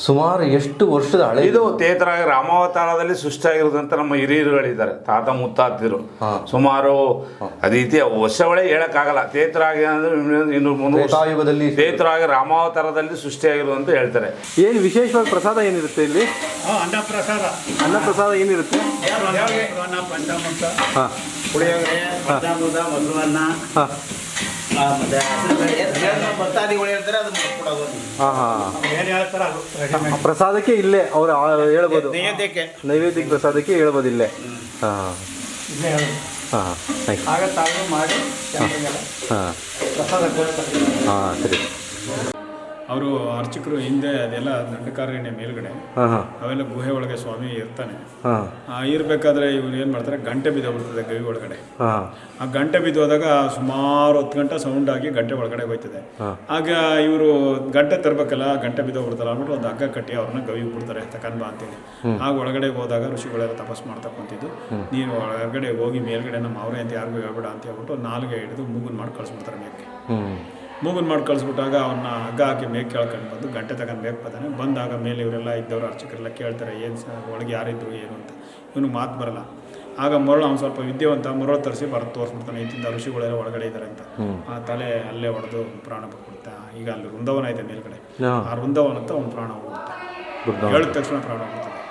ಸುಮಾರು ಎಷ್ಟು ವರ್ಷದ ಹಳೆ ಇದು ತೇತರಾಗಿ ರಾಮಾವತಾರದಲ್ಲಿ ಸೃಷ್ಟಿಯಾಗಿರೋದಂತ ನಮ್ಮ ಹಿರಿಯರುಗಳಿದ್ದಾರೆ, ತಾತ ಮುತ್ತಾತಿರು. ಸುಮಾರು ಅದಿತಿ ವರ್ಷಗಳೇ ಹೇಳಕ್ಕಾಗಲ್ಲ. ತೇತರಾಗಿ ಅಂದ್ರೆ 200-300 ತೇತರಾಗಿ ರಾಮಾವತಾರದಲ್ಲಿ ಸೃಷ್ಟಿಯಾಗಿರೋದಂತ ಹೇಳ್ತಾರೆ. ಏನು ವಿಶೇಷವಾಗಿ ಪ್ರಸಾದ ಏನಿರುತ್ತೆ ಇಲ್ಲಿ? ಅನ್ನಪ್ರಸಾದ ಏನಿರುತ್ತೆ? ಹಾಂ, ಪುಳಿಯೋಗರೆ, ಪಂಚಾಮೃತ, ಮೊಸರನ್ನ, ಭಕ್ತಾದಿಗಳು ಹೇಳ್ತಾರೆ ಅದನ್ನ ಕೊಡೋದು. ಹಾಂ ಹಾಂ, ಪ್ರಸಾದಕ್ಕೆ ಇಲ್ಲೇ ಅವ್ರು ಹೇಳ್ಬೋದು, ನೈವೇದ್ಯಕ್ಕೆ ಪ್ರಸಾದಕ್ಕೆ ಹೇಳ್ಬೋದು ಇಲ್ಲೇ. ಹಾಂ ಹಾಂ ಹಾಂ, ಮಾಡಿ ಹಾಂ ಹಾಂ, ಸರಿ. ಅವರು ಅರ್ಚಕರು ಹಿಂದೆ ಅದೆಲ್ಲ ದಂಡಕಾರಣ್ಯ ಮೇಲ್ಗಡೆ ಅವೆಲ್ಲ ಗುಹೆ ಒಳಗೆ ಸ್ವಾಮಿ ಇರ್ತಾನೆ. ಇರಬೇಕಾದ್ರೆ ಇವ್ರು ಏನು ಮಾಡ್ತಾರೆ, ಗಂಟೆ ಬಿದ್ದೋಗ್ಬಿಡ್ತದೆ ಗವಿ ಒಳಗಡೆ. ಆ ಗಂಟೆ ಬಿದ್ದೋದಾಗ ಸುಮಾರು 10 ಗಂಟೆ ಸೌಂಡ್ ಆಗಿ ಗಂಟೆ ಒಳಗಡೆ ಹೋಯ್ತದೆ. ಆಗ ಇವರು ಗಂಟೆ ತರಬೇಕಲ್ಲ, ಗಂಟೆ ಬಿದ್ದೋಗ್ಬಿಡ್ತಲ್ಲ ಅಂದ್ಬಿಟ್ಟು ಒಂದು ಹಗ್ಗ ಕಟ್ಟಿ ಅವ್ರನ್ನ ಗವಿ ಬಿಡ್ತಾರೆ ತಕನ್ಬ ಅಂತೇಳಿ. ಆಗ ಒಳಗಡೆ ಹೋದಾಗ ಋಷಿಗಳೆಲ್ಲ ತಪಸ್ ಮಾಡ್ತಾ ಕುಂತಿದ್ದು, ನೀನು ಒಳಗಡೆ ಹೋಗಿ ಮೇಲ್ಗಡೆ ನಮ್ಮ ಅವರೇ ಅಂತ ಯಾರಿಗೂ ಹೇಳ್ಬೇಡ ಅಂತ ಹೇಳ್ಬಿಟ್ಟು 4 ಹಿಡಿದು ಮೂಗನ್ ಮಾಡಿ ಕಳಿಸ್ಬಿಡ್ತಾರೆ ಮೇಕ್ಕೆ. ಮೂಗನ್ ಮಾಡಿ ಕಳಿಸ್ಬಿಟ್ಟಾಗ ಅವನ್ನ ಹಗ್ಗ ಹಾಕಿ ಮೇಗೆ ಕೇಳ್ಕೊಂಡು ಬಂದು ಗಂಟೆ ತಗೊಂಡು ಬೇಕು ಬರ್ತಾನೆ. ಬಂದಾಗ ಮೇಲೆ ಇವರೆಲ್ಲ ಇದ್ದವರು ಅರ್ಚಕರೆಲ್ಲ ಕೇಳ್ತಾರೆ, ಏನು ಒಳಗೆ ಯಾರಿದ್ರು ಏನು ಅಂತ. ಇವನು ಮಾತು ಬರಲ್ಲ. ಆಗ ಮರಳು ಅವ್ನು ಸ್ವಲ್ಪ ವಿದ್ಯಾವಂತ, ಮರಳು ತರಿಸಿ ಬರೋದು ತೋರಿಸ್ಬಿಡ್ತಾನೆ, ಇಂತಿಂದ ಋಷಿಗಳೆಲ್ಲ ಒಳಗಡೆ ಇದ್ದಾರೆ ಅಂತ. ಆ ತಲೆ ಅಲ್ಲೇ ಹೊಡೆದು ಪ್ರಾಣ ಬಿಟ್ಬಿಡುತ್ತೆ. ಈಗ ಅಲ್ಲಿ ವೃಂದಾವನ ಇದೆ ಮೇಲ್ಗಡೆ, ಆ ವೃಂದಾವನ ಅಂತ ಅವ್ನು ಪ್ರಾಣ ಹೋಗುತ್ತೆ. ಹೇಳಿದ ತಕ್ಷಣ ಪ್ರಾಣ ಹೋಗ್ತದೆ.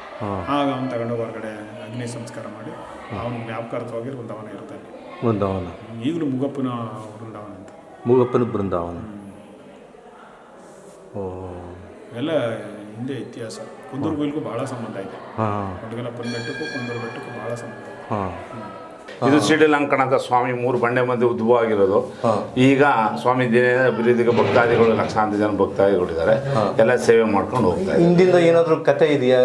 ಆಗ ಅವ್ನು ತಗೊಂಡು ಹೊರಗಡೆ ಅಗ್ನಿ ಸಂಸ್ಕಾರ ಮಾಡಿ ಅವನು ಜ್ಞಾಪಕಾರ್ಥವಾಗಿ ವೃಂದಾವನ ಇರ್ತಾನೆ. ಬೃಂದಾವನ ಈಗಲೂ ಮುಗಪ್ಪನ ವೃಂದಾವನ ಅಂತ. ಮೂಗಪ್ಪನ ಬೃಂದಾವನ. ಓ, ಎಲ್ಲ ಹಿಂದೆ ಇತಿಹಾಸ. ಕುಂದೂರುಗೂ ಭಾಳ ಸಂಬಂಧ ಇದೆ. ಕೊಡಗಲಪ್ಪನ ಬೆಟ್ಟಕ್ಕೂ ಕುಂದೂರು ಬೆಟ್ಟಕ್ಕೂ ಭಾಳ ಸಂಬಂಧ ಇದೆ. ಇದು ಶ್ರೀಲಂಕಣದ ಸ್ವಾಮಿ 3 ಬಂಡೆ ಮಧ್ಯೆ ಉದ್ಭವ ಆಗಿರೋದು. ಈಗ ಸ್ವಾಮಿ ದಿನ ಅಭಿವೃದ್ಧಿಗೆ ಭಕ್ತಾದಿಗಳು ಲಕ್ಷಾಂತರ ಜನ ಭಕ್ತಾದಿಗಳಿದ್ದಾರೆ, ಎಲ್ಲ ಸೇವೆ ಮಾಡ್ಕೊಂಡು ಹೋಗ್ತಾರೆ. ಹಿಂದಿಂದ ಏನಾದರೂ ಕತೆ ಇದೆಯಾ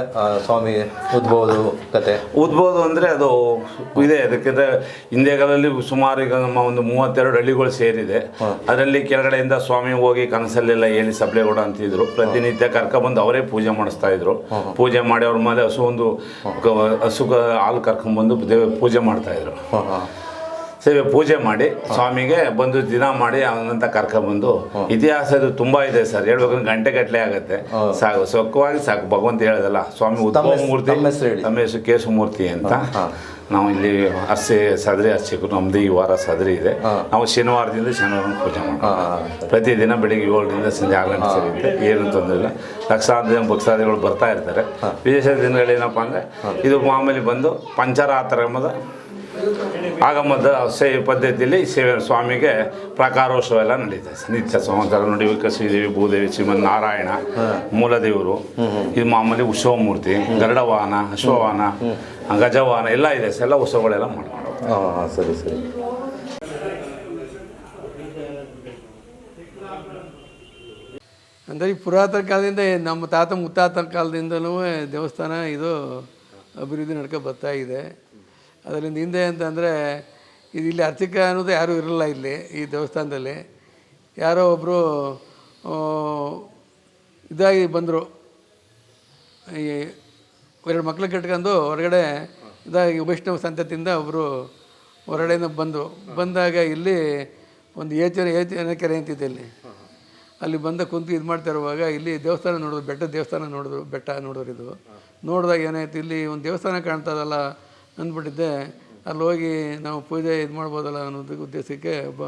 ಸ್ವಾಮಿ ಉದ್ಭವದ ಕತೆ? ಉದ್ಭವದು ಅಂದರೆ ಅದು ಇದೆ. ಅದಕ್ಕಿಂತ ಹಿಂದೆ ಕಾಲದಲ್ಲಿ ಸುಮಾರು ಈಗ ನಮ್ಮ ಒಂದು 32 ಹಳ್ಳಿಗಳು ಸೇರಿದೆ. ಅದರಲ್ಲಿ ಕೆಳಗಡೆಯಿಂದ ಸ್ವಾಮಿ ಹೋಗಿ ಕನಸಲ್ಲೆಲ್ಲ ಹೇಳಿ ಸಬ್ಲೇಗೌಡ ಅಂತಿದ್ರು. ಪ್ರತಿನಿತ್ಯ ಕರ್ಕೊಂಡ್ಬಂದು ಅವರೇ ಪೂಜೆ ಮಾಡಿಸ್ತಾ ಇದ್ರು. ಪೂಜೆ ಮಾಡಿ ಅವ್ರ ಮೇಲೆ ಹಸು ಹಾಲು ಕರ್ಕೊಂಡ್ಬಂದು ಪೂಜೆ ಮಾಡ್ತಾಯಿದ್ರು. ಸೇವೆ ಪೂಜೆ ಮಾಡಿ ಸ್ವಾಮಿಗೆ ಬಂದು ದಿನ ಮಾಡಿ ಅವನಂತ ಕರ್ಕೊಂಡ್ಬಂದು ಇತಿಹಾಸದು ತುಂಬ ಇದೆ ಸರ್. ಹೇಳ್ಬೇಕಂದ್ರೆ ಗಂಟೆಗಟ್ಟಲೆ ಆಗುತ್ತೆ. ಸಾಕು, ಸೊಕ್ಕವಾಗಿ ಸಾಕು. ಭಗವಂತ ಹೇಳೋದಲ್ಲ, ಸ್ವಾಮಿ ಉದ್ಭವ ಮೂರ್ತಿ ನಮ್ಮ ಹೆಸರು ಕೇಶವಮೂರ್ತಿ ಅಂತ. ನಾವು ಇಲ್ಲಿ ಸದರಿ ಅರ್ಚಕರು, ನಮ್ಮದು ಈ ವಾರ ಸದರಿ ಇದೆ. ನಾವು ಶನಿವಾರದಿಂದ ಶನಿವಾರ ಪೂಜೆ ಮಾಡ್ತೀವಿ. ಪ್ರತಿದಿನ ಬೆಳಿಗ್ಗೆ 7ರಿಂದ ಸಂಜೆ 6 ಗಂಟೆ ಸಿಗುತ್ತೆ. ಏನು ತೊಂದರೆ ಇಲ್ಲ. ಲಕ್ಷಾಂತರ ಜನ ಭಕ್ತಾದಿಗಳು ಬರ್ತಾ ಇರ್ತಾರೆ. ವಿಶೇಷ ದಿನಗಳೇನಪ್ಪ ಅಂದರೆ ಇದು ಮಾಮೂಲಿ ಬಂದು ಪಂಚರಾತ್ರಾಗಮದ ಆಗಮದ ಪದ್ಧತಿಯಲ್ಲಿ ಸೇವೆ ಸ್ವಾಮಿಗೆ ಪ್ರಕಾರೋತ್ಸವ ಎಲ್ಲ ನಡೀತದೆ. ನಿತ್ಯ ಸಂವತ್ಸರ ನೋಡಿ, ಶ್ರೀದೇವಿ, ಭೂದೇವಿ, ಶ್ರೀಮನ್ ನಾರಾಯಣ, ಮೂಲದೇವರು. ಇದು ಮಾಮೂಲಿ ಉತ್ಸವ ಮೂರ್ತಿ. ಗರುಡವಾಹನ, ಅಶ್ವವಾಹನ, ಗಜವಾಹನ ಎಲ್ಲ ಇದೆ. ಎಲ್ಲ ಉತ್ಸವಗಳೆಲ್ಲ ಮಾಡ್ಕೊಂಡು. ಸರಿ ಸರಿ. ಅಂದರೆ ಈ ಪುರಾತನ ಕಾಲದಿಂದ ನಮ್ಮ ತಾತ ಮುತ್ತಾತನ ಕಾಲದಿಂದಲೂ ದೇವಸ್ಥಾನ ಇದು ಅಭಿವೃದ್ಧಿ ನಡ್ಕೊ ಬರ್ತಾ ಇದೆ. ಅದರಿಂದ ಹಿಂದೆ ಅಂತಂದರೆ ಇಲ್ಲಿ ಅರ್ಚಕ ಅನ್ನೋದು ಯಾರೂ ಇರಲ್ಲ. ಇಲ್ಲಿ ಈ ದೇವಸ್ಥಾನದಲ್ಲಿ ಯಾರೋ ಒಬ್ಬರು ಇದಾಗಿ ಬಂದರು, ಈ 2 ಮಕ್ಳು ಕಟ್ಕೊಂಡು ಹೊರಗಡೆ ಇದಾಗಿ ವೈಷ್ಣವ ಸಂತತಿಯಿಂದ ಒಬ್ಬರು ಹೊರಗಡೆಯಿಂದ ಬಂದಾಗ ಇಲ್ಲಿ ಒಂದು ಏಚನ ಕೆರೆ ಅಂತಿದೆ. ಅಲ್ಲಿ ಬಂದ ಕುಂತು ಇದು ಮಾಡ್ತಾ ಇರುವಾಗ ಇಲ್ಲಿ ದೇವಸ್ಥಾನ ನೋಡಿದ್ರು, ದೇವಸ್ಥಾನ ನೋಡಿದ್ರು, ಬೆಟ್ಟ ನೋಡಿದ್ರು. ಇದು ನೋಡಿದಾಗ ಏನಾಯ್ತು, ಇಲ್ಲಿ ಒಂದು ದೇವಸ್ಥಾನ ಕಾಣ್ತದಲ್ಲ ಅಂದ್ಬಿಟ್ಟಿದ್ದೆ. ಅಲ್ಲಿ ಹೋಗಿ ನಾವು ಪೂಜೆ ಇದು ಮಾಡ್ಬೋದಲ್ಲ ಅನ್ನೋದು ಉದ್ದೇಶಕ್ಕೆ ಒಬ್ಬ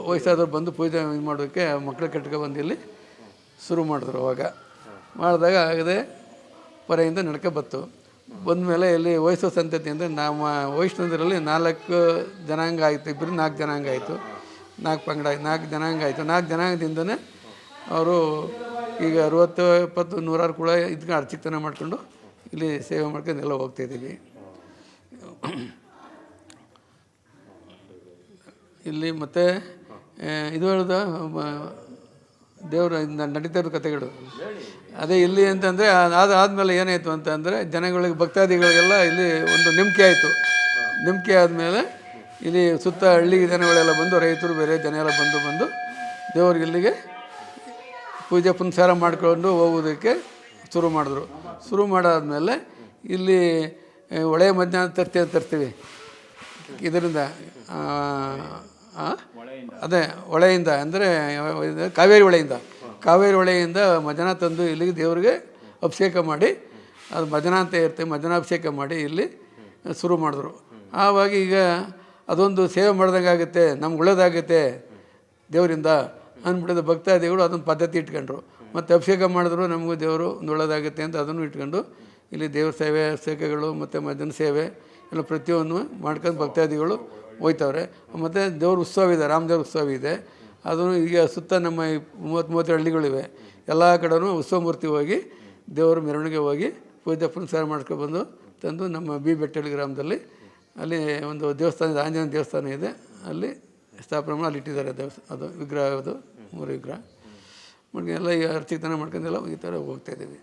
ವಯಸ್ಸಾದವ್ರು ಬಂದು ಪೂಜೆ ಇದು ಮಾಡೋದಕ್ಕೆ ಮಕ್ಕಳು ಕಟ್ಕೊಬಂದು ಇಲ್ಲಿ ಶುರು ಮಾಡಿದ್ರು. ಅವಾಗ ಮಾಡಿದಾಗ ಆಗದೆ ಪರೆಯಿಂದ ನಡ್ಕೊಬತ್ತು. ಬಂದಮೇಲೆ ಇಲ್ಲಿ ವಯಸ್ಸು ಸಂತತಿ ಅಂದರೆ ನಮ್ಮ ವೈಷ್ಣವರಲ್ಲಿ 4 ಜನಾಂಗ ಆಯಿತು. ಇಬ್ಬರು 4 ಜನಾಂಗ ಆಯಿತು. 4 ಪಂಗಡ 4 ಜನಾಂಗ ಆಯಿತು. 4 ಜನಾಂಗದಿಂದನೇ ಅವರು ಈಗ 60, 70, 100 ಕೂಡ ಇದಕ್ಕೆ ಅರ್ಚಕತನ ಮಾಡ್ಕೊಂಡು ಇಲ್ಲಿ ಸೇವೆ ಮಾಡ್ಕೊಂಡು ಎಲ್ಲ ಹೋಗ್ತಾಯಿದ್ದೀವಿ. ಇಲ್ಲಿ ಮತ್ತು ಇದು ಹೇಳೋದು ದೇವರ ನಡೀತಾ ಇರೋ ಕಥೆಗಳು ಅದೇ ಇಲ್ಲಿ ಅಂತಂದರೆ ಅದಾದಮೇಲೆ ಏನಾಯಿತು ಅಂತಂದರೆ ಜನಗಳಿಗೆ ಭಕ್ತಾದಿಗಳಿಗೆಲ್ಲ ಇಲ್ಲಿ ಒಂದು ನಂಬಿಕೆ ಆಯಿತು. ನಂಬಿಕೆ ಆದಮೇಲೆ ಇಲ್ಲಿ ಸುತ್ತ ಹಳ್ಳಿ ಜನಗಳೆಲ್ಲ ಬಂದು, ರೈತರು ಬೇರೆ ಜನ ಎಲ್ಲ ಬಂದು ದೇವ್ರಿಗೆ ಇಲ್ಲಿಗೆ ಪೂಜೆ ಪುನಸ್ಕಾರ ಮಾಡಿಕೊಂಡು ಹೋಗೋದಕ್ಕೆ ಶುರು ಮಾಡಿದ್ರು. ಶುರು ಮಾಡಾದಮೇಲೆ ಇಲ್ಲಿ ಹೊಳೆ ಮಧ್ಯಾಹ್ನ ತರ್ತೀವಿ ಇದರಿಂದ, ಅದೇ ಹೊಳೆಯಿಂದ ಅಂದರೆ ಕಾವೇರಿ ಹೊಳೆಯಿಂದ ಕಾವೇರಿ ಹೊಳೆಯಿಂದ ಮಜನ ತಂದು ಇಲ್ಲಿಗೆ ದೇವರಿಗೆ ಅಭಿಷೇಕ ಮಾಡಿ, ಅದು ಮಜನ ಅಂತ ಇರುತ್ತೆ, ಮಜನಾಭಿಷೇಕ ಮಾಡಿ ಇಲ್ಲಿ ಶುರು ಮಾಡಿದ್ರು. ಆವಾಗ ಈಗ ಅದೊಂದು ಸೇವೆ ಮಾಡ್ದಂಗೆ ಆಗುತ್ತೆ, ನಮ್ಗೆ ಒಳ್ಳೇದಾಗುತ್ತೆ ದೇವರಿಂದ ಅಂದ್ಬಿಟ್ಟಿದ ಭಕ್ತಾದಿಗಳು ಅದೊಂದು ಪದ್ಧತಿ ಇಟ್ಕೊಂಡ್ರು. ಮತ್ತು ಅಭಿಷೇಕ ಮಾಡಿದ್ರು ನಮಗೂ ದೇವರು ಒಂದು ಒಳ್ಳೇದಾಗುತ್ತೆ ಅಂತ ಅದನ್ನು ಇಟ್ಕೊಂಡು ಇಲ್ಲಿ ದೇವ್ರ ಸೇವೆ ಅಭಿಷೇಕಗಳು ಮತ್ತು ಮಜನ ಸೇವೆ ಎಲ್ಲ ಪ್ರತಿಯೊಂದು ಮಾಡ್ಕೊಂಡು ಭಕ್ತಾದಿಗಳು ಹೋಯ್ತವ್ರೆ. ಮತ್ತು ದೇವ್ರ ಉತ್ಸವ ಇದೆ, ರಾಮದೇವ್ರ ಉತ್ಸವ ಇದೆ. ಅದನ್ನು ಈಗ ಸುತ್ತ ನಮ್ಮ 30 ಹಳ್ಳಿಗಳಿವೆ, ಎಲ್ಲ ಕಡೆನೂ ಉತ್ಸವ ಮೂರ್ತಿ ಹೋಗಿ ದೇವರು ಮೆರವಣಿಗೆ ಹೋಗಿ ಪೂಜೆ ಪುನಸ್ಕಾರ ಮಾಡ್ಕೊಬಂದು ತಂದು ನಮ್ಮ ಬೆಟ್ಟಳ್ಳಿ ಗ್ರಾಮದಲ್ಲಿ ಅಲ್ಲಿ ಒಂದು ದೇವಸ್ಥಾನ ಇದೆ, ಆಂಜನೇಯ ದೇವಸ್ಥಾನ ಇದೆ, ಅಲ್ಲಿ ಸ್ಥಾಪನೆ ಮಾಡಿ ಅಲ್ಲಿ ಇಟ್ಟಿದ್ದಾರೆ ಅದು ವಿಗ್ರಹ, ಅದು 3 ವಿಗ್ರಹ ಮಾಡ್ಕೊಂಡು ಎಲ್ಲ ಈಗ ಅರ್ಚಿತನ ಮಾಡ್ಕೊಂಡೆಲ್ಲ ಈ ಥರ ಹೋಗ್ತಾಯಿದ್ದೀವಿ.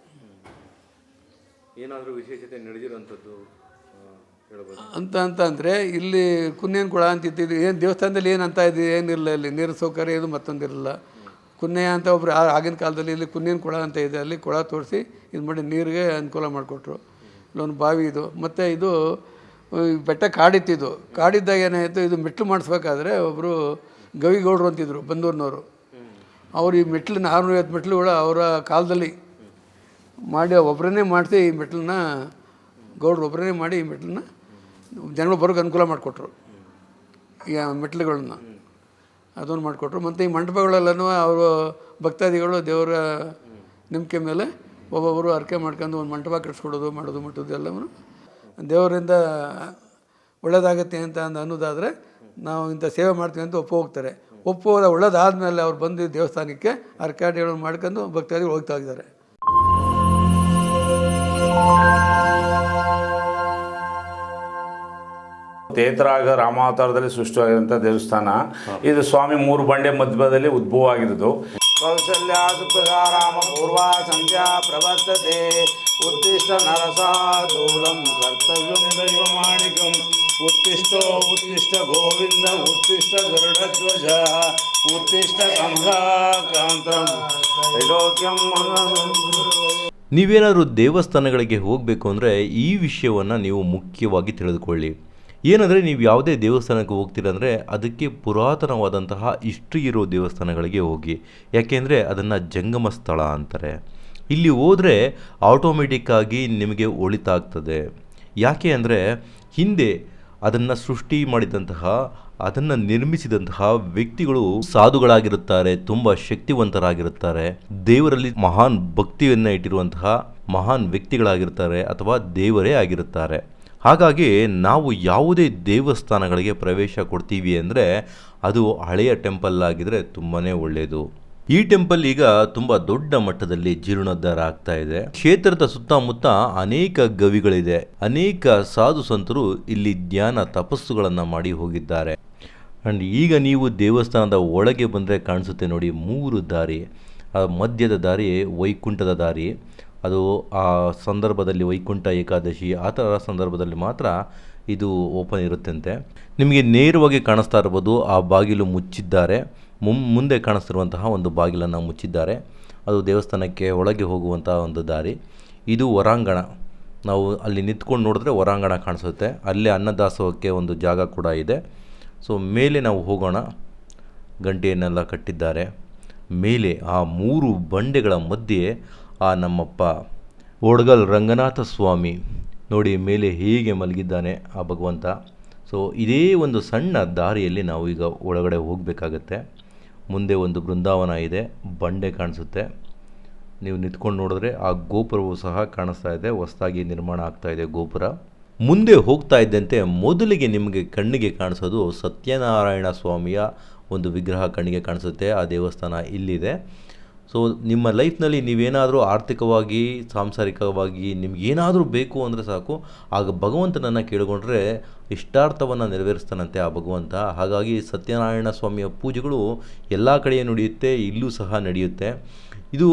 ಏನಾದರೂ ವಿಶೇಷತೆ ನಡೆದಿರೋಂಥದ್ದು ಅಂತ ಅಂದರೆ ಇಲ್ಲಿ ಕುನ್ನೇನ ಕೊಳ ಅಂತಿದ್ದು, ಏನು ದೇವಸ್ಥಾನದಲ್ಲಿ ಏನು ಅಂತ ಇದು ಏನಿರಲಿಲ್ಲ, ಇಲ್ಲಿ ನೀರಿನ ಸೌಕರ್ಯ ಇದು ಮತ್ತೊಂದಿರಲಿಲ್ಲ. ಕುನ್ನೆಯ ಅಂತ ಒಬ್ಬರು ಆಗಿನ ಕಾಲದಲ್ಲಿ ಇಲ್ಲಿ ಕುನ್ನೇನ ಕೊಳ ಅಂತ ಇದೆ, ಅಲ್ಲಿ ಕೊಳ ತೋರಿಸಿ ಇದು ಮಾಡಿ ನೀರಿಗೆ ಅನುಕೂಲ ಮಾಡಿಕೊಟ್ರು. ಇಲ್ಲೊಂದು ಬಾವಿ ಇದು. ಮತ್ತು ಇದು ಬೆಟ್ಟ ಕಾಡಿತ್ತಿದ್ದು, ಕಾಡಿದ್ದಾಗ ಏನಾಯಿತು, ಇದು ಮೆಟ್ಲು ಮಾಡಿಸ್ಬೇಕಾದ್ರೆ ಒಬ್ಬರು ಗವಿಗೌಡರು ಅಂತಿದ್ರು ಬಂದೂರಿನವರು. ಅವರು ಈ ಮೆಟ್ಲನ್ನ 650 ಮೆಟ್ಲುಗಳು ಅವರ ಕಾಲದಲ್ಲಿ ಮಾಡಿ ಒಬ್ಬರನ್ನೇ ಮಾಡಿಸಿ ಈ ಮೆಟ್ಲನ್ನ ಗೌಡ್ರು ಒಬ್ಬರನ್ನೇ ಮಾಡಿ ಈ ಮೆಟ್ಲನ್ನ ಜನಗಳು ಬರೋಕ್ಕೆ ಅನುಕೂಲ ಮಾಡಿಕೊಟ್ರು. ಈ ಮೆಟ್ಲುಗಳನ್ನ ಅದನ್ನು ಮಾಡಿಕೊಟ್ರು. ಮತ್ತು ಈ ಮಂಟಪಗಳೆಲ್ಲನೂ ಅವರು ಭಕ್ತಾದಿಗಳು ದೇವರ ನಂಬಿಕೆ ಮೇಲೆ ಒಬ್ಬೊಬ್ಬರು ಅರ್ಕೆ ಮಾಡ್ಕೊಂಡು ಒಂದು ಮಂಟಪ ಕಟ್ಸ್ಕೊಡೋದು ಮಾಡೋದು ಎಲ್ಲವೂ ದೇವರಿಂದ ಒಳ್ಳೇದಾಗತ್ತೆ ಅಂತ ಅನ್ನೋದಾದರೆ ನಾವು ಇಂಥ ಸೇವೆ ಮಾಡ್ತೀವಿ ಅಂತ ಹೋಗ್ತಾರೆ. ಹೋದ ಒಳ್ಳೇದಾದಮೇಲೆ ಅವ್ರು ಬಂದು ದೇವಸ್ಥಾನಕ್ಕೆ ಅರ್ಕಾಡಿಗಳನ್ನು ಮಾಡ್ಕೊಂಡು ಭಕ್ತಾದಿಗಳು ಹೋಗ್ತಾ ಇದ್ದಾರೆ. ತೇತರಾಗ ರಾಮಾವತಾರದಲ್ಲಿ ಸೃಷ್ಟಿಯಾಗಿರುವಂಥ ದೇವಸ್ಥಾನ ಇದು. ಸ್ವಾಮಿ 3 ಬಂಡೆ ಮಧ್ಯದಲ್ಲಿ ಉದ್ಭವ ಆಗಿರೋದು. ಕೌಶಲ್ಯ ರಾಮ ಪೂರ್ವ ಸಂಧ್ಯಾ ಪ್ರವರ್ತತೆ ಉತ್ತಿಷ್ಟ ನರಸಾದೂಲಂ ಕರ್ತವ್ಯಂ ದೈವಮಾಣಿಕಂ ಉತ್ತಿಷ್ಟೋ ಉತ್ತಿಷ್ಟ ಗೋವಿಂದ ಉತ್ತಿಷ್ಟ ಗರುಡಧ್ವಜ ಉತ್ತಿಷ್ಟ ಕಂಸಾಕಾಂತಂ ತ್ರೈಲೋಕ್ಯಂ. ನೀವೇನಾದರೂ ದೇವಸ್ಥಾನಗಳಿಗೆ ಹೋಗಬೇಕು ಅಂದರೆ ಈ ವಿಷಯವನ್ನು ನೀವು ಮುಖ್ಯವಾಗಿ ತಿಳಿದುಕೊಳ್ಳಿ. ಏನಂದರೆ ನೀವು ಯಾವುದೇ ದೇವಸ್ಥಾನಕ್ಕೆ ಹೋಗ್ತೀರಂದರೆ ಅದಕ್ಕೆ ಪುರಾತನವಾದಂತಹ ಹಿಸ್ಟ್ರಿ ಇರೋ ದೇವಸ್ಥಾನಗಳಿಗೆ ಹೋಗಿ. ಯಾಕೆಂದರೆ ಅದನ್ನು ಜಂಗಮ ಸ್ಥಳ ಅಂತಾರೆ. ಇಲ್ಲಿ ಹೋದರೆ ಆಟೋಮೆಟಿಕ್ಕಾಗಿ ನಿಮಗೆ ಒಳಿತಾಗ್ತದೆ. ಯಾಕೆ ಅಂದರೆ ಹಿಂದೆ ಅದನ್ನು ಸೃಷ್ಟಿ ಮಾಡಿದಂತಹ, ಅದನ್ನು ನಿರ್ಮಿಸಿದಂತಹ ವ್ಯಕ್ತಿಗಳು ಸಾಧುಗಳಾಗಿರುತ್ತಾರೆ, ತುಂಬ ಶಕ್ತಿವಂತರಾಗಿರುತ್ತಾರೆ, ದೇವರಲ್ಲಿ ಮಹಾನ್ ಭಕ್ತಿಯನ್ನು ಇಟ್ಟಿರುವಂತಹ ಮಹಾನ್ ವ್ಯಕ್ತಿಗಳಾಗಿರ್ತಾರೆ ಅಥವಾ ದೇವರೇ ಆಗಿರುತ್ತಾರೆ. ಹಾಗಾಗಿ ನಾವು ಯಾವುದೇ ದೇವಸ್ಥಾನಗಳಿಗೆ ಪ್ರವೇಶ ಕೊಡ್ತೀವಿ ಅಂದರೆ ಅದು ಹಳೆಯ ಟೆಂಪಲ್ ಆಗಿದರೆ ತುಂಬಾ ಒಳ್ಳೆಯದು. ಈ ಟೆಂಪಲ್ ಈಗ ತುಂಬ ದೊಡ್ಡ ಮಟ್ಟದಲ್ಲಿ ಜೀರ್ಣೋದ್ಧಾರ ಆಗ್ತಾ ಇದೆ. ಕ್ಷೇತ್ರದ ಸುತ್ತಮುತ್ತ ಅನೇಕ ಗವಿಗಳಿದೆ. ಅನೇಕ ಸಾಧು ಸಂತರು ಇಲ್ಲಿ ಧ್ಯಾನ ತಪಸ್ಸುಗಳನ್ನು ಮಾಡಿ ಹೋಗಿದ್ದಾರೆ. ಆ್ಯಂಡ್ ಈಗ ನೀವು ದೇವಸ್ಥಾನದ ಒಳಗೆ ಬಂದರೆ ಕಾಣಿಸುತ್ತೆ ನೋಡಿ 3 ದಾರಿ. ಆ ಮಧ್ಯದ ದಾರಿ ವೈಕುಂಠದ ದಾರಿ. ಅದು ಆ ಸಂದರ್ಭದಲ್ಲಿ ವೈಕುಂಠ ಏಕಾದಶಿ ಆ ಥರ ಸಂದರ್ಭದಲ್ಲಿ ಮಾತ್ರ ಇದು ಓಪನ್ ಇರುತ್ತಂತೆ. ನಿಮಗೆ ನೇರವಾಗಿ ಕಾಣಿಸ್ತಾ ಇರ್ಬೋದು, ಆ ಬಾಗಿಲು ಮುಚ್ಚಿದ್ದಾರೆ. ಮುಂದೆ ಕಾಣಿಸ್ತಿರುವಂತಹ ಒಂದು ಬಾಗಿಲನ್ನು ಮುಚ್ಚಿದ್ದಾರೆ. ಅದು ದೇವಸ್ಥಾನಕ್ಕೆ ಒಳಗೆ ಹೋಗುವಂಥ ಒಂದು ದಾರಿ. ಇದು ಹೊರಾಂಗಣ. ನಾವು ಅಲ್ಲಿ ನಿಂತ್ಕೊಂಡು ನೋಡಿದ್ರೆ ಹೊರಾಂಗಣ ಕಾಣಿಸುತ್ತೆ. ಅಲ್ಲೇ ಅನ್ನದಾಸೋಹಕ್ಕೆ ಒಂದು ಜಾಗ ಕೂಡ ಇದೆ. ಸೊ ಮೇಲೆ ನಾವು ಹೋಗೋಣ. ಗಂಟೆಯನ್ನೆಲ್ಲ ಕಟ್ಟಿದ್ದಾರೆ. ಮೇಲೆ ಆ 3 ಬಂಡೆಗಳ ಮಧ್ಯೆ ಆ ನಮ್ಮಪ್ಪ ಓಡ್ಗಲ್ ರಂಗನಾಥ ಸ್ವಾಮಿ ನೋಡಿ ಮೇಲೆ ಹೇಗೆ ಮಲಗಿದ್ದಾನೆ ಆ ಭಗವಂತ. ಸೊ ಇದೇ ಒಂದು ಸಣ್ಣ ದಾರಿಯಲ್ಲಿ ನಾವು ಈಗ ಒಳಗಡೆ ಹೋಗಬೇಕಾಗತ್ತೆ. ಮುಂದೆ ಒಂದು ಬೃಂದಾವನ ಇದೆ, ಬಂಡೆ ಕಾಣಿಸುತ್ತೆ. ನೀವು ನಿಂತ್ಕೊಂಡು ನೋಡಿದ್ರೆ ಆ ಗೋಪುರವು ಸಹ ಕಾಣಿಸ್ತಾ ಇದೆ. ಹೊಸದಾಗಿ ನಿರ್ಮಾಣ ಆಗ್ತಾ ಇದೆ ಗೋಪುರ. ಮುಂದೆ ಹೋಗ್ತಾ ಇದ್ದಂತೆ ಮೊದಲಿಗೆ ನಿಮಗೆ ಕಣ್ಣಿಗೆ ಕಾಣಿಸೋದು ಸತ್ಯನಾರಾಯಣ ಸ್ವಾಮಿಯ ಒಂದು ವಿಗ್ರಹ ಕಣ್ಣಿಗೆ ಕಾಣಿಸುತ್ತೆ. ಆ ದೇವಸ್ಥಾನ ಇಲ್ಲಿದೆ. ಸೊ ನಿಮ್ಮ ಲೈಫ್ನಲ್ಲಿ ನೀವೇನಾದರೂ ಆರ್ಥಿಕವಾಗಿ ಸಾಂಸಾರಿಕವಾಗಿ ನಿಮಗೇನಾದರೂ ಬೇಕು ಅಂದರೆ ಸಾಕು, ಆಗ ಭಗವಂತನನ್ನು ಕೇಳಿಕೊಂಡ್ರೆ ಇಷ್ಟಾರ್ಥವನ್ನು ನೆರವೇರಿಸ್ತಾನಂತೆ ಆ ಭಗವಂತ. ಹಾಗಾಗಿ ಸತ್ಯನಾರಾಯಣ ಸ್ವಾಮಿಯ ಪೂಜೆಗಳು ಎಲ್ಲ ಕಡೆಯೂ ನಡೆಯುತ್ತೆ, ಇಲ್ಲೂ ಸಹ ನಡೆಯುತ್ತೆ. ಇದು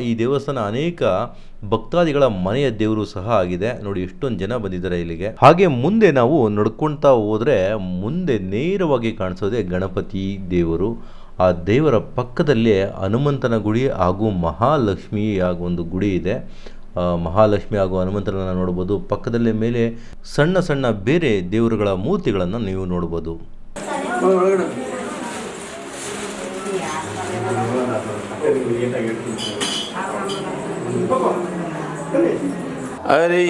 ಈ ದೇವಸ್ಥಾನ ಅನೇಕ ಭಕ್ತಾದಿಗಳ ಮನೆಯ ದೇವರು ಸಹ ಆಗಿದೆ. ನೋಡಿ ಎಷ್ಟೊಂದು ಜನ ಬಂದಿದ್ದಾರೆ ಇಲ್ಲಿಗೆ. ಹಾಗೆ ಮುಂದೆ ನಾವು ನಡ್ಕೊಳ್ತಾ ಹೋದರೆ ಮುಂದೆ ನೇರವಾಗಿ ಕಾಣಿಸೋದೆ ಗಣಪತಿ ದೇವರು. ಆ ದೇವರ ಪಕ್ಕದಲ್ಲೇ ಹನುಮಂತನ ಗುಡಿ ಹಾಗೂ ಮಹಾಲಕ್ಷ್ಮಿ ಒಂದು ಗುಡಿ ಇದೆ. ಮಹಾಲಕ್ಷ್ಮಿ ಹಾಗೂ ಹನುಮಂತನನ್ನು ನೋಡ್ಬೋದು. ಪಕ್ಕದಲ್ಲೇ ಮೇಲೆ ಸಣ್ಣ ಸಣ್ಣ ಬೇರೆ ದೇವರುಗಳ ಮೂರ್ತಿಗಳನ್ನು ನೀವು ನೋಡ್ಬೋದು. ಹರಿ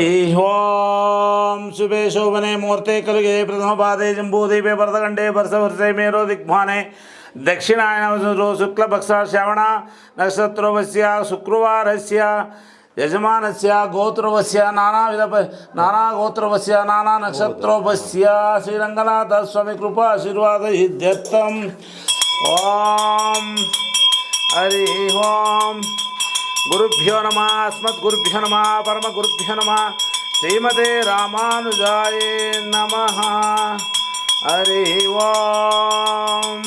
ಓಂ ಶುಭೆ ಶೋಭನೆ ಮುಹೂರ್ತೆ ಕಲುಗೆ ಪ್ರಥಮ ಪಾದೆ ಜಂಬೂದೀಪೆ ಭರತಖಂಡೇ ವರ್ಷೆ ಮೇರೋ ದಿಗ್ಭಾನೆ ದಕ್ಷಿಣಾಯನ ಶುಕ್ಲಪಕ್ಷ ಶ್ರವಣ ನಕ್ಷತ್ರೋವಸ್ಯ ಶುಕ್ರವಾರಸ್ಯ ಯಜಮಾನಸ್ಯ ಗೋತ್ರವಸ್ಯ ನಾನಾ ಗೋತ್ರವಸ್ಯ ನಾನಾ ನಕ್ಷತ್ರೋಪಸ್ಯ ಶ್ರೀರಂಗನಾಥ ಸ್ವಾಮಿ ಕೃಪಾ ಆಶೀರ್ವಾದ ಇತ್ಯರ್ಥಂ ಓಂ ಹರಿ ಓಂ ಗುರುಭ್ಯೋ ನಮಃ ಅಸ್ಮದ್ಗುರುಭ್ಯೋ ನಮಃ ಪರಮಗುರುಭ್ಯೋ ನಮಃ ಶ್ರೀಮತೆ ರಾಮಾನುಜಾಯ ನಮಃ ಹರಿ ಓಂ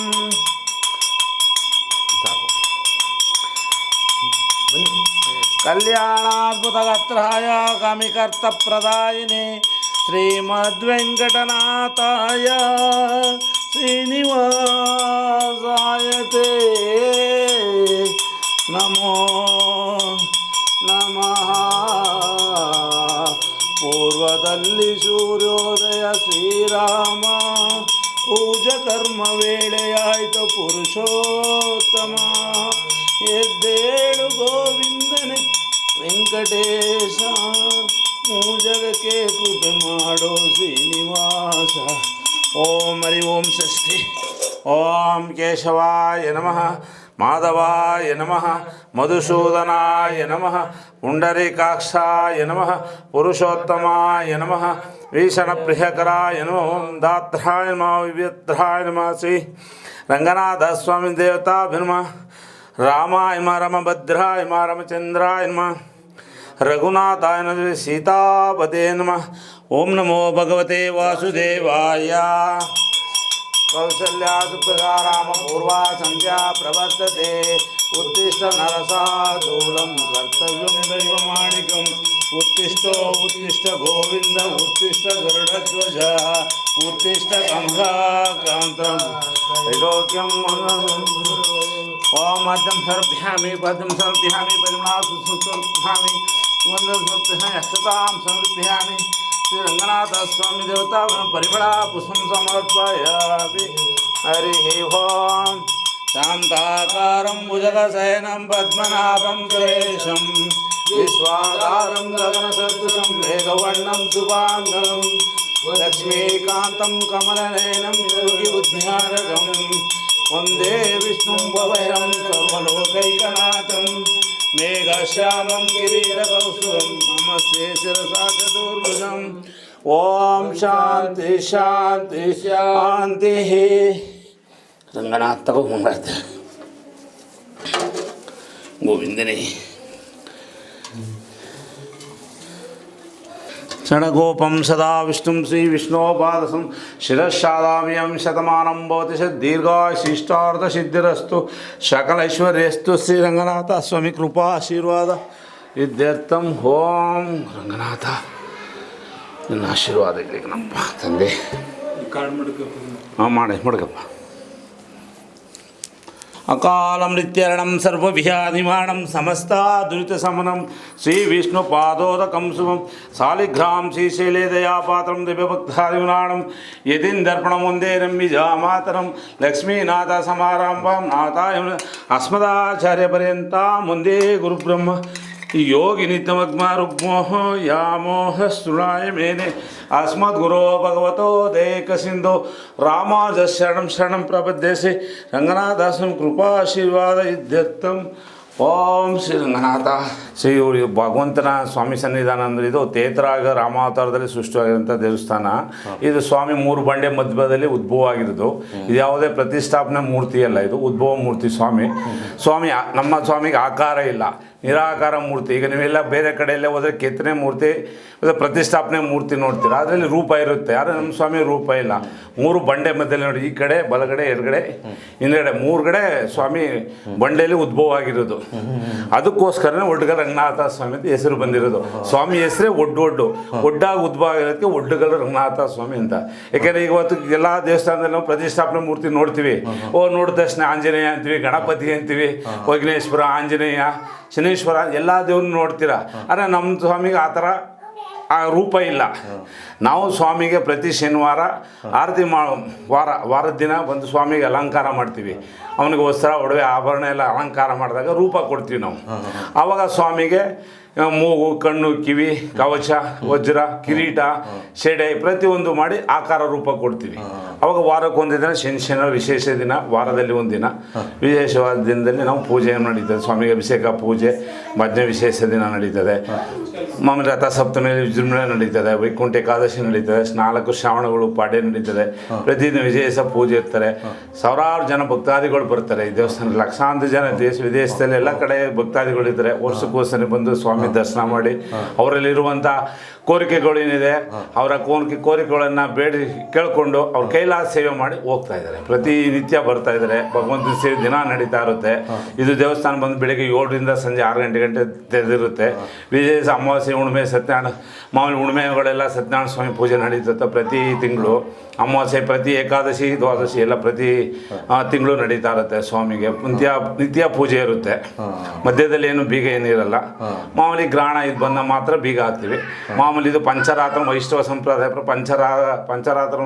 ಕಲ್ಯಾಣಾದ್ಭುತಗಾತ್ರಾಯ ಕಾಮಿಕರ್ತಪ್ರದಾಯಿನೇ ಶ್ರೀಮದ್ವೆಂಕಟನಾಥಾಯ ಶ್ರೀನಿವಾಸಾಯತೆ ನಮೋ ನಮಃ. ಪೂರ್ವದಲ್ಲಿ ಸೂರ್ಯೋದಯ ಶ್ರೀರಾಮ ಪೂಜಾ ಕರ್ಮ ವೇಳೆಯಾಯಿತು ಪುರುಷೋತ್ತಮ ಎದ್ದೇಳು ಗೋವಿಂದನೆ ವೆಂಕಟೇಶ ಜಗಕ್ಕೆ ಕೃಪೆ ಮಾಡೋ ಶ್ರೀನಿವಾಸ. ಓಂ ಹರಿ ಓಂ ಷಷ್ಠಿ. ಓಂ ಕೇಶವಾಯ ನಮಃ ಮಾಧವಾಯ ನಮಃ ಮಧುಸೂದನಾಯ ನಮಃ ಪುಂಡರೀಕಾಕ್ಷಾಯ ನಮಃ ಪುರುಷೋತ್ತಮಾಯ ನಮಃ ಭೀಷಣಪ್ರಿಯಕರಾಯ ನಮಃ ಓಂ ದಾತ್ರಾಯ ನಮಃ ವಿವ್ಯತ್ರಾಯ ನಮಃ ಶ್ರೀ ರಂಗನಾಥ ಸ್ವಾಮಿ ದೇವತಾಭಿರ್ಮ ರಾಮಾಯ ನಮಃ ರಮಭದ್ರಾಯ ನಮಃ ರಮಚಂದ್ರಾಯ ನಮಃ ರಘುನಾಥಾಯ ನಮಃ ಸೀತಾಪತೆ ನಮಃ. ಓಂ ನಮೋ ಭಗವತೆ ವಾಸುದೇವಾಯ. ಕೌಸಲ್ಯಾ ಸುಪ್ರಜಾ ರಾಮ ಪೂರ್ವಾ ಸಂಧ್ಯಾ ಪ್ರವರ್ತತೆ ಉತ್ತಿಷ್ಠ ನರಸಾದೂಲಂ ಕರ್ತವ್ಯಂ ದೈವಮಾಣಿಕಂ ಉತ್ತಿಷ್ಠೋ ಉತ್ತಿಷ್ಠ ಗೋವಿಂದ ಉತ್ತಿಷ್ಠ ಗರುಡಧ್ವಜ ಉತ್ತಿಷ್ಠ ಕಮಲಾಕಾಂತಂ ತ್ರೈಲೋಕ್ಯಂ ಓಂ ಮಧ್ಯಂ ಸಮರ್ಪ್ಯಾಮಿ ಪದ್ಮಂ ಸಮರ್ಪ್ಯಾಮಿ ಪರಿಮಳಾಸು ಸಮರ್ಪ್ಯಾಮಿ ಸುಗಂಧಂ ಸಮರ್ಪ್ಯಾಮಿ ಅಕ್ಷತಾಂ ಸಮರ್ಪ್ಯಾಮಿ ಶ್ರೀರಂಗನಾಥ ಸ್ವಾಮಿ ದೇವತಾ ಪರಿಮಳ ಪುಷ್ಪಂ ಸಮರ್ಪಯಾಮಿ. ಹರಿ ಓಂ ಶಾಂತಾಕಾರಂ ಭುಜಗಶಯನಂ ಪದ್ಮನಾಭಂ ಸುರೇಶಂ ವಿಶ್ವಾಧಾರಂ ಗಗನಸದೃಶಂ ಮೇಘವರ್ಣಂ ಶುಭಾಂಗಂ ಲಕ್ಷ್ಮೀಕಾಂತಂ ಕಮಲನಯನಂ ಯೋಗಿ ಬುದ್ಧಿಹಾರಕಂ ವಂದೇ ವಿಷ್ಣುಂ ಭವೈರಂ ಸರ್ವಲೋಕೈಕನಾಥಂ ಮೇಘಶ್ಯಾಮಂ ಕಿರೀಟಕೌಸ್ತುಭಂ ನಮಸ್ತೆ ಶಿರಸಾ ಚತುರ್ಭುಜಂ. ಓಂ ಶಾಂತಿ ಶಾಂತಿ ಶಾಂತಿ. ರಂಗನಾಥ ತಗೋ ಮುಂಗಾಡ್ತೆ ಗೋವಿಂದನೇ. ಷಡಗೋಪಂ ಸದಾ ವಿಷ್ಣುಂ ಶ್ರೀ ವಿಷ್ಣೋಪಾದಸಂ ಶಿರಶ್ಚಾದಾಮ್ಯಂ ಶತಮಾನಂ ಭವತಿ ದೀರ್ಘಾಶಿಷ್ಟಾರ್ಥಸಿದ್ಧಿರಸ್ತು ಸಕಲೈಶ್ವರ್ಯಸ್ತು ಶ್ರೀರಂಗನಾಥ ಸ್ವಾಮಿ ಕೃಪಾ ಆಶೀರ್ವಾದ ಇತ್ಯರ್ಥಂ. ಓಂ ರಂಗನಾಥ ನನ್ನ ಆಶೀರ್ವಾದ ಇರಲಿ ಕಣಪ್ಪ ತಂದೆ. ಹಾಂ ಮಡಗಪ್ಪ. ಅಕಾಲಮೃತ್ಯರಣಂ ಸರ್ವವಿಹಾನಿಮಾಣಂ ಸಮಸ್ತಾ ದುರಿತಶಮನಂ ಶ್ರೀ ವಿಷ್ಣು ಪಾದೋದಕಂ ಶುಭಂ ಸಾಲಿಗ್ರಾಂ ಶ್ರೀಶೈಲೇ ದಯಾಪಾತ್ರಂ ದಿವ್ಯಭಕ್ತಾದಿಗುಣಾಣಂ ಯತೀಂದರ್ಪಣಂ ವಂದೇ ರಂಬಿಜಾಮಾತರಂ ಲಕ್ಷ್ಮೀನಾಥ ಸಮಾರಂಭಾಂ ನಾಥಾಯ ಅಸ್ಮದಾಚಾರ್ಯಪರ್ಯಂತಾಂ ವಂದೇ ಗುರುಬ್ರಹ್ಮ ಯೋಗಿ ನಿತ್ಯಮಗ್ಮ ರುಗ್ಮೋಹ ಯಾಮೋಹ ಸ್ತೃಣಾಯ ಮೇನೆ ಅಸ್ಮದ್ಗುರೋ ಭಗವತೋ ದೇಕ ಸಿಂಧೋ ರಾಮಾಜ ಶರಣಂ ಪ್ರಪದ್ಯಸೆ ರಂಗನಾಥಾಸ್ವಾಮಿ ಕೃಪಾ ಆಶೀರ್ವಾದ ಇತ್ಯರ್ಥಂ. ಓಂ ಶ್ರೀ ರಂಗನಾಥ. ಶ್ರೀ ಭಗವಂತನ ಸ್ವಾಮಿ ಸನ್ನಿಧಾನ ಅಂದರೆ ಇದು ತೇತರಾಗ ರಾಮಾವತಾರದಲ್ಲಿ ಸೃಷ್ಟಿಯಾಗಿರೋಂಥ ದೇವಸ್ಥಾನ. ಇದು ಸ್ವಾಮಿ 3 ಬಂಡೆ ಮಧ್ಯದಲ್ಲಿ ಉದ್ಭವ ಆಗಿರೋದು. ಇದು ಯಾವುದೇ ಪ್ರತಿಷ್ಠಾಪನೆ ಮೂರ್ತಿ ಅಲ್ಲ, ಇದು ಉದ್ಭವ ಮೂರ್ತಿ ಸ್ವಾಮಿ. ನಮ್ಮ ಸ್ವಾಮಿಗೆ ಆಕಾರ ಇಲ್ಲ, ನಿರಾಕಾರ ಮೂರ್ತಿ. ಈಗ ನೀವೆಲ್ಲ ಬೇರೆ ಕಡೆಯಲ್ಲೇ ಹೋದರೆ ಕೆತ್ತನೆ ಮೂರ್ತಿ, ಪ್ರತಿಷ್ಠಾಪನೆ ಮೂರ್ತಿ ನೋಡ್ತೀರ, ಅದರಲ್ಲಿ ರೂಪ ಇರುತ್ತೆ. ಆದರೆ ನಮ್ಮ ಸ್ವಾಮಿ ರೂಪ ಇಲ್ಲ. 3 ಬಂಡೆ ಮಧ್ಯದಲ್ಲಿ ನೋಡಿ, ಈ ಕಡೆ ಬಲಗಡೆ ಎಡಗಡೆ ಹಿಂದೆಗಡೆ 3 ಕಡೆ ಸ್ವಾಮಿ ಬಂಡೆಯಲ್ಲಿ ಉದ್ಭವ ಆಗಿರೋದು. ಅದಕ್ಕೋಸ್ಕರನೇ ಒಡ್ಡುಗಲ ರಂಗನಾಥ ಸ್ವಾಮಿ ಅಂತ ಹೆಸರು ಬಂದಿರೋದು. ಸ್ವಾಮಿ ಹೆಸರೇ ಒಡ್ಡಾಗಿ ಉದ್ಭವ ಆಗಿರೋದಕ್ಕೆ ಒಡ್ಡುಗಲ ರಂಗನಾಥ ಸ್ವಾಮಿ ಅಂತ. ಯಾಕೆಂದರೆ ಇವತ್ತು ಎಲ್ಲ ದೇವಸ್ಥಾನದಲ್ಲಿ ನಾವು ಪ್ರತಿಷ್ಠಾಪನೆ ಮೂರ್ತಿ ನೋಡ್ತೀವಿ. ನೋಡಿದ ತಕ್ಷಣ ಆಂಜನೇಯ ಅಂತೀವಿ, ಗಣಪತಿ ಅಂತೀವಿ, ವಿಘ್ನೇಶ್ವರ, ಆಂಜನೇಯ, ಶನೇಶ್ವರ ಎಲ್ಲ ದೇವ್ರನ್ನ ನೋಡ್ತೀರಾ. ಆದರೆ ನಮ್ಮ ಸ್ವಾಮಿಗೆ ಆ ಥರ ಆ ರೂಪ ಇಲ್ಲ. ನಾವು ಸ್ವಾಮಿಗೆ ಪ್ರತಿ ಶನಿವಾರ ಆರತಿ ವಾರದ ದಿನ ಬಂದು ಸ್ವಾಮಿಗೆ ಅಲಂಕಾರ ಮಾಡ್ತೀವಿ. ಅವನಿಗೆ ವಸ್ತ್ರ ಒಡವೆ ಆಭರಣ ಎಲ್ಲ ಅಲಂಕಾರ ಮಾಡಿದಾಗ ರೂಪ ಕೊಡ್ತೀವಿ ನಾವು. ಆವಾಗ ಸ್ವಾಮಿಗೆ ಮೂಗು, ಕಣ್ಣು, ಕಿವಿ, ಕವಚ, ವಜ್ರ, ಕಿರೀಟ, ಶೆಡೆ ಪ್ರತಿಯೊಂದು ಮಾಡಿ ಆಕಾರ ರೂಪ ಕೊಡ್ತೀವಿ. ಅವಾಗ ವಾರಕ್ಕೊಂದು ದಿನ ಶನಿವಾರ ವಿಶೇಷ ದಿನ, ವಾರದಲ್ಲಿ ಒಂದು ದಿನ ವಿಶೇಷವಾದ ದಿನದಲ್ಲಿ ನಾವು ಪೂಜೆ ನಡೀತದೆ. ಸ್ವಾಮಿಗೆ ಅಭಿಷೇಕ ಪೂಜೆ, ಭಜನೆ ವಿಶೇಷ ದಿನ ನಡೀತದೆ. ಮಾಮೂಲಿ ರಥ ಸಪ್ತಮಿ ವಿಜೃಂಭಣೆ ನಡೀತದೆ. ವೈಕುಂಠ ಏಕಾದಶಿ ನಡೀತದೆ. 4 ಶ್ರಾವಣಗಳು ಪಾಡ್ಯ ನಡೀತದೆ. ಪ್ರತಿದಿನ ವಿಶೇಷ ಪೂಜೆ ಇರ್ತಾರೆ. ಸಾವಿರಾರು ಜನ ಭಕ್ತಾದಿಗಳು ಬರ್ತಾರೆ ಈ ದೇವಸ್ಥಾನ. ಲಕ್ಷಾಂತರ ಜನ ದೇಶ ವಿದೇಶದಲ್ಲಿ ಎಲ್ಲ ಕಡೆ ಭಕ್ತಾದಿಗಳು ಇದ್ದಾರೆ. ವರ್ಷಕ್ಕೋಸ್ಕರ ಬಂದು ಸ್ವಾಮಿ ದರ್ಶನ ಮಾಡಿ ಅವರಲ್ಲಿರುವಂಥ ಕೋರಿಕೆಗಳೇನಿದೆ ಅವರ ಕೋರಿಕೆಗಳನ್ನು ಬೇಡಿ ಕೇಳಿಕೊಂಡು ಅವ್ರ ಕೈಲಾದ ಸೇವೆ ಮಾಡಿ ಹೋಗ್ತಾ ಇದ್ದಾರೆ. ಪ್ರತಿನಿತ್ಯ ಬರ್ತಾ ಇದ್ದಾರೆ. ಭಗವಂತನ ಸೇವೆ ದಿನ ನಡೀತಾ ಇರುತ್ತೆ. ಇದು ದೇವಸ್ಥಾನ ಬಂದು ಬೆಳಗ್ಗೆ 7ರಿಂದ ಸಂಜೆ 6 ಗಂಟೆ ತೆರೆದಿರುತ್ತೆ. ವಿಶೇಷ ಅಮಾವಾಸ್ಯೆ, ಹುಣ್ಣಿಮೆ, ಸತ್ಯನಾರಾಯಣ ಮಾಮೂಲಿ ಹುಣ್ಣಿಮೆಗಳೆಲ್ಲ ಸತ್ಯನಾರಾಯಣ ಸ್ವಾಮಿ ಪೂಜೆ ನಡೀತದೆ ಪ್ರತಿ ತಿಂಗಳು. ಅಮಾವಾಸ್ಯೆ, ಪ್ರತಿ ಏಕಾದಶಿ, ದ್ವಾದಶಿ ಎಲ್ಲ ಪ್ರತಿ ತಿಂಗಳು ನಡೀತಾ ಇರುತ್ತೆ. ಸ್ವಾಮಿಗೆ ನಿತ್ಯ ಪೂಜೆ ಇರುತ್ತೆ. ಮಧ್ಯದಲ್ಲಿ ಏನು ಬೀಗ ಏನಿರಲ್ಲ. ಮಾಮೂಲಿ ಗ್ರಹಣ ಇದು ಬಂದ ಮಾತ್ರ ಬೀಗ ಹಾಕ್ತೀವಿ. ಮಾಮೂಲಿ ಇದು ಪಂಚರಾತ್ರ ವೈಷ್ಣವ ಸಂಪ್ರದಾಯ ಪಂಚರಾತ್ರ